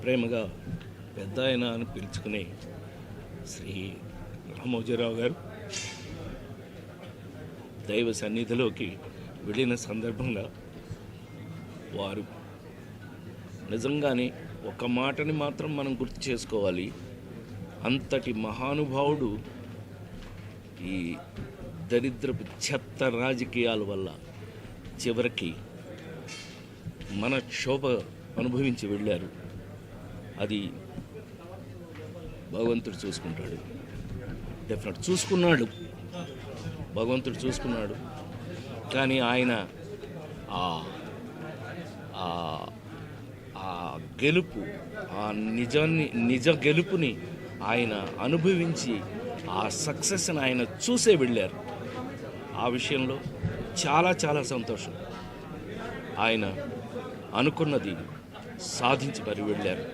ప్రేమగా పెద్ద ఆయన అని పిలుచుకునే శ్రీ రామోజీరావు గారు దైవ సన్నిధిలోకి వెళ్ళిన సందర్భంగా వారు నిజంగానే ఒక మాటని మాత్రం మనం గుర్తు చేసుకోవాలి. అంతటి మహానుభావుడు ఈ దరిద్రపు చెత్త రాజకీయాల వల్ల చివరికి మన క్షోభ అనుభవించి వెళ్ళారు. అది భగవంతుడు చూసుకుంటాడు, డెఫినెట్ చూసుకున్నాడు, భగవంతుడు చూసుకున్నాడు. కానీ ఆయన ఆ గెలుపు, ఆ నిజ గెలుపుని ఆయన అనుభవించి ఆ సక్సెస్ని ఆయన చూసే వెళ్ళారు. ఆ విషయంలో చాలా చాలా సంతోషం. ఆయన అనుకున్నది సాధించి మరి వెళ్ళారు.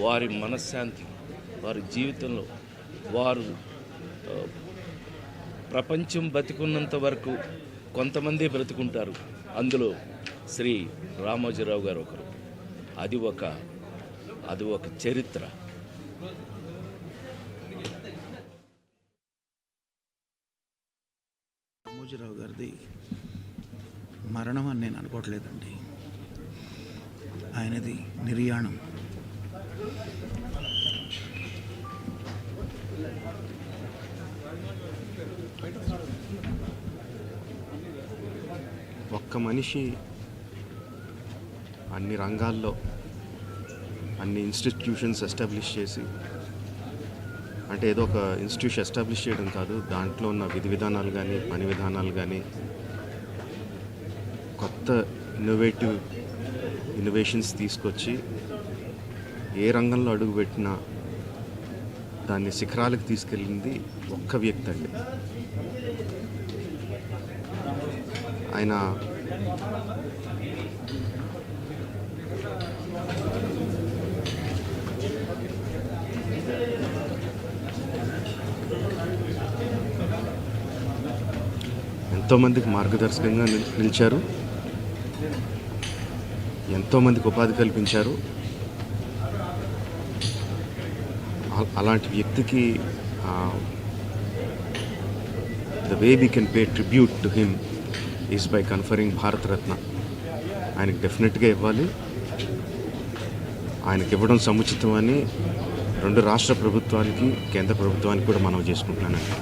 వారి మనశ్శాంతి, వారి జీవితంలో వారు ప్రపంచం బతికున్నంత వరకు కొంతమంది బ్రతుకుంటారు. అందులో శ్రీ రామోజీరావు గారు ఒకరు. అది ఒక చరిత్ర. రామోజీరావు గారిది మరణం అని నేను అనుకోవట్లేదండి. ఆయనది నిర్యాణం. ఒక్క మనిషి అన్ని రంగాల్లో అన్ని ఇన్స్టిట్యూషన్స్ ఎస్టాబ్లిష్ చేసి, అంటే ఏదో ఒక ఇన్స్టిట్యూషన్ ఎస్టాబ్లిష్ చేయడం కాదు, దాంట్లో ఉన్న విధి విధానాలు కానీ పని విధానాలు కానీ కొత్త ఇన్నోవేషన్స్ తీసుకొచ్చి ఏ రంగంలో అడుగుపెట్టినా దాన్ని శిఖరాలకు తీసుకెళ్ళింది ఒక్క వ్యక్తి అండి. ఆయన ఎంతోమందికి మార్గదర్శకంగా నిలిచారు, ఎంతోమందికి ఉపాధి కల్పించారు. అలాంటి వ్యక్తికి the way we can pay tribute to him is by conferring Bharat Ratna. ఆయనకు డెఫినెట్గా ఇవ్వాలి. ఆయనకి ఇవ్వడం సముచితం అని రెండు రాష్ట్ర ప్రభుత్వానికి కేంద్ర ప్రభుత్వానికి కూడా మనం చేసుకుంటున్నానండి.